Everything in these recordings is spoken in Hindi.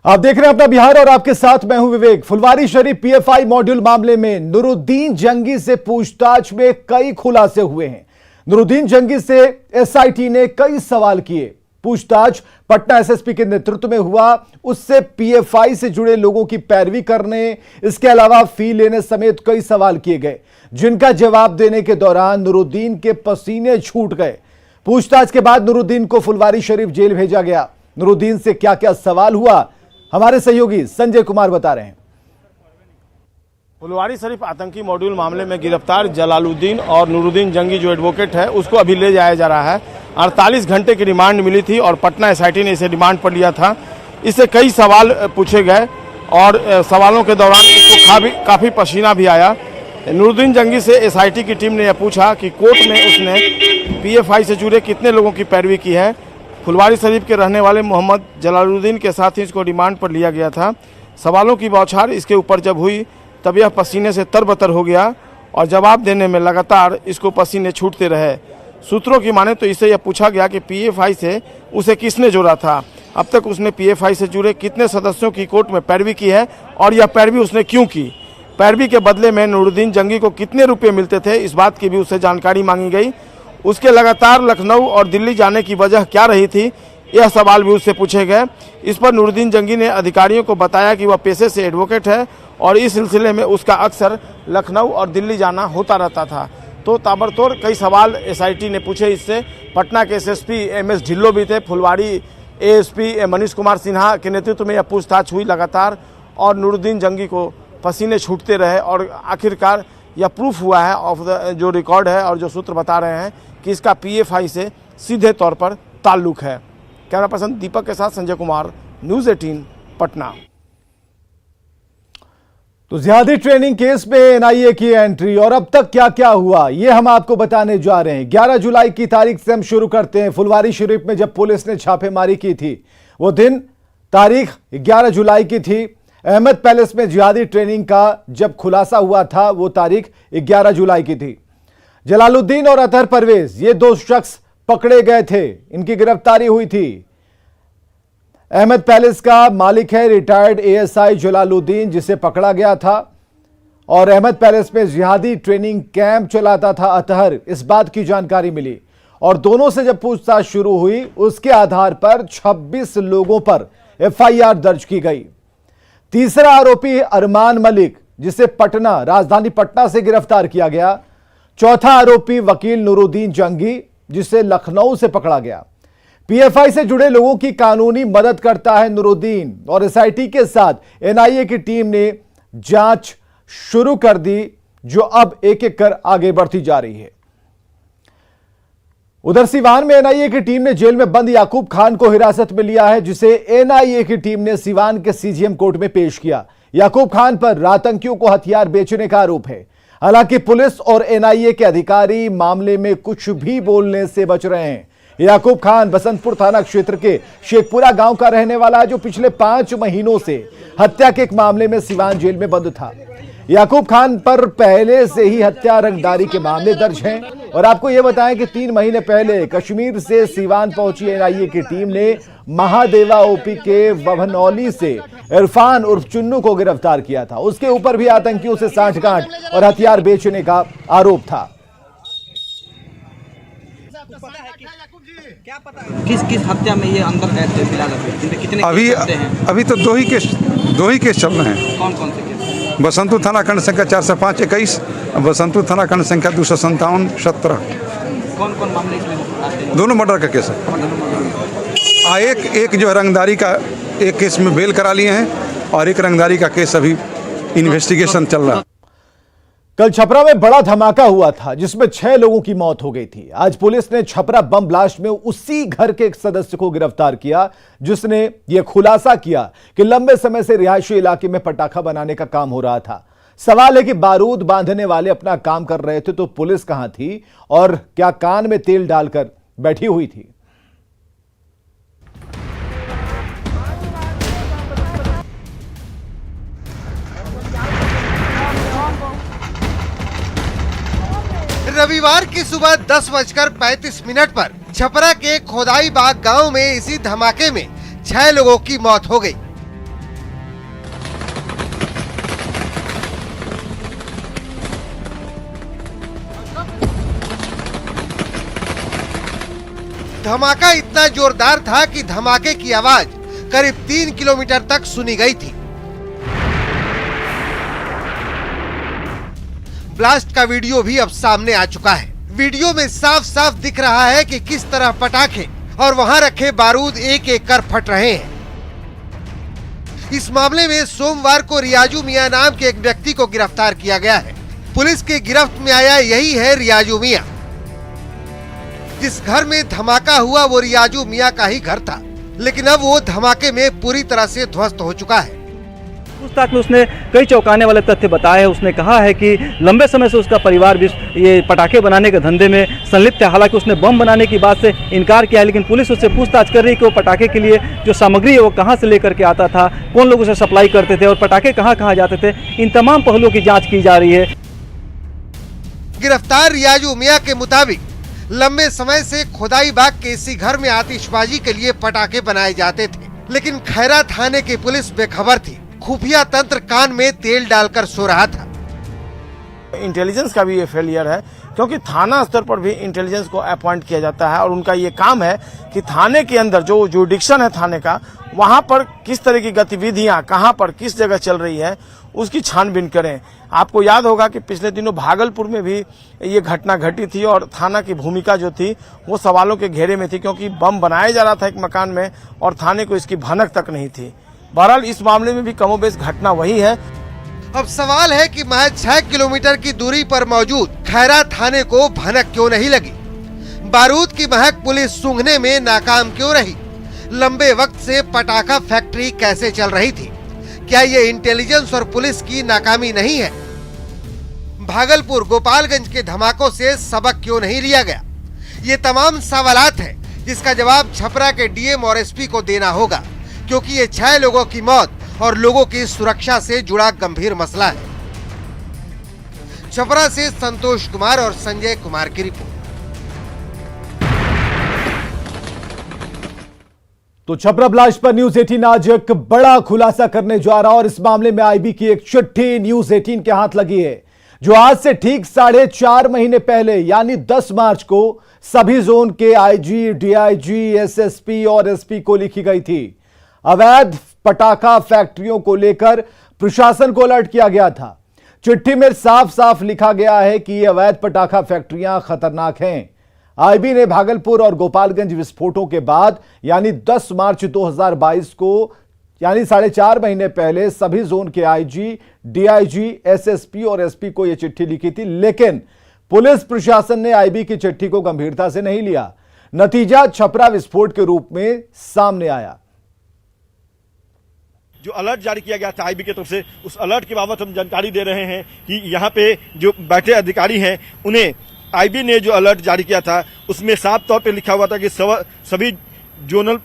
आप देख रहे हैं अपना बिहार और आपके साथ मैं हूं विवेक। फुलवारी शरीफ पीएफआई मॉड्यूल मामले में नुरुद्दीन जंगी से पूछताछ में कई खुलासे हुए हैं। नुरुद्दीन जंगी से एसआईटी ने कई सवाल किए। पूछताछ पटना एसएसपी के नेतृत्व में हुआ। उससे पीएफआई से जुड़े लोगों की पैरवी करने, इसके अलावा फी लेने समेत कई सवाल किए गए, जिनका जवाब देने के दौरान नुरुद्दीन के पसीने छूट गए। पूछताछ के बाद नुरुद्दीन को फुलवारी शरीफ जेल भेजा गया। नुरुद्दीन से क्या क्या सवाल हुआ, हमारे सहयोगी संजय कुमार बता रहे हैं। फुलवारी शरीफ आतंकी मॉड्यूल मामले में गिरफ्तार जलालुद्दीन और नुरुद्दीन जंगी जो एडवोकेट है, उसको अभी ले जाया जा रहा है। 48 घंटे की रिमांड मिली थी और पटना एसआईटी ने इसे रिमांड पर लिया था। इससे कई सवाल पूछे गए और सवालों के दौरान इसको काफ़ी पसीना भी आया। नुरुद्दीन जंगी से एसआईटी की टीम ने यह पूछा कि कोर्ट में उसने पीएफआई से जुड़े कितने लोगों की पैरवी की है। फुलवारी शरीफ के रहने वाले मोहम्मद जलालुद्दीन के साथ ही इसको रिमांड पर लिया गया था। सवालों की बौछार इसके ऊपर जब हुई तब यह पसीने से तरबतर हो गया और जवाब देने में लगातार इसको पसीने छूटते रहे। सूत्रों की माने तो इससे यह पूछा गया कि पीएफआई से उसे किसने जोड़ा था, अब तक उसने पीएफआई से जुड़े कितने सदस्यों की कोर्ट में पैरवी की है और यह पैरवी उसने क्यों की। पैरवी के बदले में नुरुद्दीन जंगी को कितने रुपये मिलते थे, इस बात की भी उससे जानकारी मांगी गई। उसके लगातार लखनऊ और दिल्ली जाने की वजह क्या रही थी, यह सवाल भी उससे पूछे गए। इस पर नुरुद्दीन जंगी ने अधिकारियों को बताया कि वह पेशे से एडवोकेट है और इस सिलसिले में उसका अक्सर लखनऊ और दिल्ली जाना होता रहता था। तो ताबड़तोड़ कई सवाल एसआईटी ने पूछे इससे। पटना के एसएसपी एमएस ढिल्लो भी थे। फुलवारी एएसपी मनीष कुमार सिन्हा के नेतृत्व में यह पूछताछ हुई लगातार और नुरुद्दीन जंगी को पसीने छूटते रहे और आखिरकार यह प्रूफ हुआ है ऑफ द जो रिकॉर्ड है और जो सूत्र बता रहे हैं कि इसका पीएफआई से सीधे तौर पर ताल्लुक है। कैमरा पर्सन दीपक के साथ संजय कुमार, न्यूज़ 18 पटना। तो ज्यादा ट्रेनिंग केस में एनआईए की एंट्री और अब तक क्या क्या हुआ, ये हम आपको बताने जा रहे हैं। 11 जुलाई की तारीख से हम शुरू करते हैं। फुलवारी शरीफ में जब पुलिस ने छापेमारी की थी, वो दिन तारीख 11 जुलाई की थी। अहमद पैलेस में जिहादी ट्रेनिंग का जब खुलासा हुआ था, वो तारीख 11 जुलाई की थी। जलालुद्दीन और अतहर परवेज, ये दो शख्स पकड़े गए थे, इनकी गिरफ्तारी हुई थी। अहमद पैलेस का मालिक है रिटायर्ड एएसआई जलालुद्दीन, जिसे पकड़ा गया था, और अहमद पैलेस में जिहादी ट्रेनिंग कैंप चलाता था अतहर, इस बात की जानकारी मिली। और दोनों से जब पूछताछ शुरू हुई, उसके आधार पर 26 लोगों पर एफआईआर दर्ज की गई। तीसरा आरोपी अरमान मलिक, जिसे पटना, राजधानी पटना से गिरफ्तार किया गया। चौथा आरोपी वकील नुरुद्दीन जंगी, जिसे लखनऊ से पकड़ा गया। पीएफआई से जुड़े लोगों की कानूनी मदद करता है नुरुद्दीन और एसआईटी के साथ एनआईए की टीम ने जांच शुरू कर दी, जो अब एक एक कर आगे बढ़ती जा रही है। उधर सिवान में एनआईए की टीम ने जेल में बंद याकूब खान को हिरासत में लिया है, जिसे एनआईए की टीम ने सिवान के सीजीएम कोर्ट में पेश किया। याकूब खान पर आतंकियों को हथियार बेचने का आरोप है। हालांकि पुलिस और एनआईए के अधिकारी मामले में कुछ भी बोलने से बच रहे हैं। याकूब खान बसंतपुर थाना क्षेत्र के शेखपुरा गांव का रहने वाला है, जो पिछले 5 महीनों से हत्या के एक मामले में सिवान जेल में बंद था। याकूब खान पर पहले से ही हत्या, रंगदारी के मामले दर्ज हैं। और आपको यह बताएं कि 3 महीने पहले कश्मीर से सिवान पहुंची एनआईए की टीम ने महादेवा ओपी के वभनौली से इरफान उर्फ चुन्नू को गिरफ्तार किया था। उसके ऊपर भी आतंकियों से सांठगांठ और हथियार बेचने का आरोप था। क्या पता किस किस हत्या में ये अंदर है फिलहाल कितने अभी तो दो ही केस चल रहे हैं। कौन कौन से केस? बसंतपुर थाना खंड संख्या 405 21, बसंतपुर थाना खंड संख्या 257 17। कौन कौन मामले में? दोनों मर्डर का केस है। एक जो है रंगदारी का एक केस में बेल करा लिए हैं और एक रंगदारी का केस अभी इन्वेस्टिगेशन चल रहा है। कल छपरा में बड़ा धमाका हुआ था, जिसमें 6 लोगों की मौत हो गई थी। आज पुलिस ने छपरा बम ब्लास्ट में उसी घर के एक सदस्य को गिरफ्तार किया, जिसने यह खुलासा किया कि लंबे समय से रिहायशी इलाके में पटाखा बनाने का काम हो रहा था। सवाल है कि बारूद बांधने वाले अपना काम कर रहे थे तो पुलिस कहां थी और क्या कान में तेल डालकर बैठी हुई थी। रविवार की सुबह 10:35 पर छपरा के खोदाई बाग गांव में इसी धमाके में 6 लोगों की मौत हो गई। धमाका इतना जोरदार था कि धमाके की आवाज करीब 3 किलोमीटर तक सुनी गई थी। ब्लास्ट का वीडियो भी अब सामने आ चुका है। वीडियो में साफ साफ दिख रहा है कि किस तरह पटाखे और वहां रखे बारूद एक एक कर फट रहे हैं। इस मामले में सोमवार को रियाजू मियां नाम के एक व्यक्ति को गिरफ्तार किया गया है। पुलिस के गिरफ्त में आया यही है रियाजू मियां। जिस घर में धमाका हुआ वो रियाजू मियां का ही घर था, लेकिन अब वो धमाके में पूरी तरह से ध्वस्त हो चुका है। पूछताछ में उसने कई चौंकाने वाले तथ्य बताए हैं। उसने कहा है कि लंबे समय से उसका परिवार भी ये पटाखे बनाने के धंधे में संलिप्त है। हालांकि उसने बम बनाने की बात से इनकार किया है, लेकिन पुलिस उससे पूछताछ कर रही है कि वो पटाखे के लिए जो सामग्री है वो कहाँ से लेकर के आता था, कौन लोग उसे सप्लाई करते थे और पटाखे कहाँ कहाँ जाते थे। इन तमाम पहलुओं की जाँच की जा रही है। गिरफ्तार रियाजू मियां के मुताबिक लंबे समय से खुदाई बाग के इसी घर में आतिशबाजी के लिए पटाखे बनाए जाते थे, लेकिन खैरा थाने की पुलिस बेखबर थी। खुफिया तंत्र कान में तेल डालकर सो रहा था। इंटेलिजेंस का भी ये फेलियर है, क्योंकि थाना स्तर पर भी इंटेलिजेंस को अपॉइंट किया जाता है और उनका ये काम है कि थाने के अंदर जो जुडिक्शन है थाने का, वहां पर किस तरह की गतिविधियां कहां पर किस जगह चल रही है उसकी छानबीन करें। आपको याद होगा कि पिछले दिनों भागलपुर में भी ये घटना घटी थी और थाना की भूमिका जो थी वो सवालों के घेरे में थी, क्योंकि बम बनाया जा रहा था एक मकान में और थाने को इसकी भनक तक नहीं थी। बहरहाल इस मामले में भी कमोबेश घटना वही है। अब सवाल है कि महज 6 किलोमीटर की दूरी पर मौजूद खैरा थाने को भनक क्यों नहीं लगी? बारूद की महक पुलिस सूंघने में नाकाम क्यों रही? लंबे वक्त से पटाखा फैक्ट्री कैसे चल रही थी? क्या ये इंटेलिजेंस और पुलिस की नाकामी नहीं है? भागलपुर गोपालगंज के धमाकों से सबक क्यों नहीं लिया गया? ये तमाम सवालात हैं जिसका जवाब छपरा के डीएम और एसपी को देना होगा, क्योंकि ये 6 लोगों की मौत और लोगों की सुरक्षा से जुड़ा गंभीर मसला है। छपरा से संतोष कुमार और संजय कुमार की रिपोर्ट। तो छपरा ब्लास्ट पर न्यूज 18 आज एक बड़ा खुलासा करने जा रहा है और इस मामले में आईबी की एक चिट्ठी न्यूज 18 के हाथ लगी है, जो आज से ठीक 4.5 महीने पहले यानी 10 मार्च को सभी जोन के आईजी, डीआईजी, एसएसपी और एसपी को लिखी गई थी। अवैध पटाखा फैक्ट्रियों को लेकर प्रशासन को अलर्ट किया गया था। चिट्ठी में साफ साफ लिखा गया है कि ये अवैध पटाखा फैक्ट्रियां खतरनाक हैं। आईबी ने भागलपुर और गोपालगंज विस्फोटों के बाद यानी 10 मार्च 2022 को यानी 4.5 महीने पहले सभी जोन के आईजी, डीआईजी, एसएसपी और एसपी को यह चिट्ठी लिखी थी, लेकिन पुलिस प्रशासन ने आईबी की चिट्ठी को गंभीरता से नहीं लिया। नतीजा छपरा विस्फोट के रूप में सामने आया। जो अलर्ट जारी किया गया था आईबी की तरफ से, उस अलर्ट की बाबत हम जानकारी दे रहे हैं कि यहाँ पे जो बैठे अधिकारी हैं उन्हें आईबी ने जो अलर्ट जारी किया था उसमें साफ तौर पे लिखा हुआ था कि सभी जोनल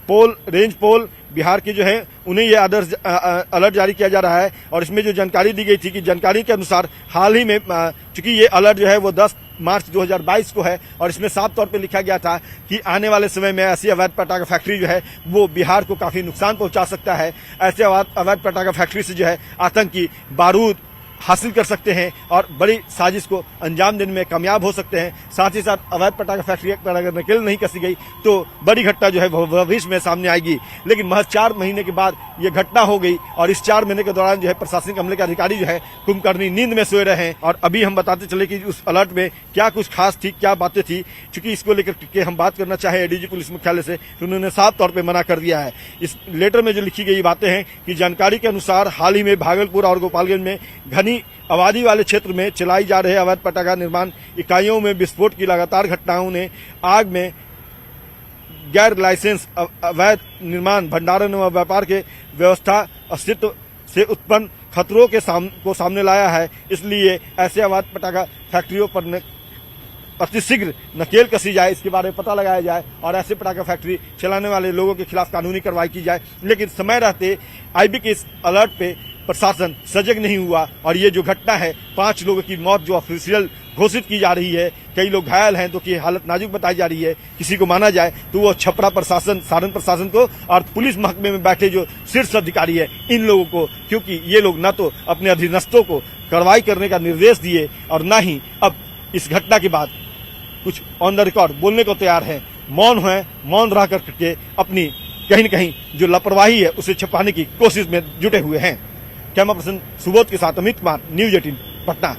पोल, रेंज पोल बिहार के जो है उन्हें यह आदर्श अलर्ट जारी किया जा रहा है। और इसमें जो जानकारी दी गई थी कि जानकारी के अनुसार हाल ही में चूंकि ये अलर्ट जो है वो 10 मार्च 2022 को है और इसमें साफ तौर पे लिखा गया था कि आने वाले समय में ऐसी अवैध पटाखा फैक्ट्री जो है वो बिहार को काफी नुकसान पहुंचा सकता है। ऐसे अवैध पटाखा फैक्ट्री से जो है आतंकी बारूद हासिल कर सकते हैं और बड़ी साजिश को अंजाम देने में कामयाब हो सकते हैं। साथ ही साथ अवैध पटाखा फैक्ट्री पर अगर नकेल नहीं कसी गई तो बड़ी घटना जो है भविष्य में सामने आएगी। लेकिन महज 4 महीने के बाद ये घटना हो गई और इस 4 महीने के दौरान जो है प्रशासनिक अमले के अधिकारी जो है कुंभकर्णी नींद में सोए रहे हैं। और अभी हम बताते चले कि उस अलर्ट में क्या कुछ खास थी, क्या बातें थी। चूंकि इसको लेकर के हम बात करना चाहे एडीजी पुलिस मुख्यालय से, तो उन्होंने साफ तौर पर मना कर दिया है। इस लेटर में जो लिखी गई बातें हैं कि जानकारी के अनुसार हाल ही में भागलपुर और गोपालगंज में घनी आबादी वाले क्षेत्र में चलाई जा रहे अवैध पटाखा निर्माण इकाइयों में विस्फोट की लगातार घटनाओं ने आग में गैर लाइसेंस अवैध निर्माण, भंडारण व व्यापार के व्यवस्था अस्तित्व से उत्पन्न खतरों के सामने लाया है। इसलिए ऐसे अवैध पटाखा फैक्ट्रियों पर अतिशीघ्र नकेल कसी जाए, इसके बारे में पता लगाया जाए और ऐसे पटाखा फैक्ट्री चलाने वाले लोगों के खिलाफ कानूनी कार्रवाई की जाए। लेकिन समय रहते आईबी के इस अलर्ट पे प्रशासन सजग नहीं हुआ और ये जो घटना है 5 लोगों की मौत जो ऑफिशियल घोषित की जा रही है, कई लोग घायल हैं तो की हालत नाजुक बताई जा रही है। किसी को माना जाए तो वो छपरा प्रशासन, सारण प्रशासन को और पुलिस महकमे में बैठे जो शीर्ष अधिकारी है इन लोगों को, क्योंकि ये लोग न तो अपने अधीनस्थों को कार्रवाई करने का निर्देश दिए और न ही अब इस घटना के बाद कुछ ऑन द रिकॉर्ड बोलने को तैयार है। मौन है, मौन रह करके अपनी कहीं न कहीं जो लापरवाही है उसे छिपाने की कोशिश में जुटे हुए हैं। कैमरा पर्सन सुबोध के साथ अमित कुमार, न्यूज़ 18 पटना।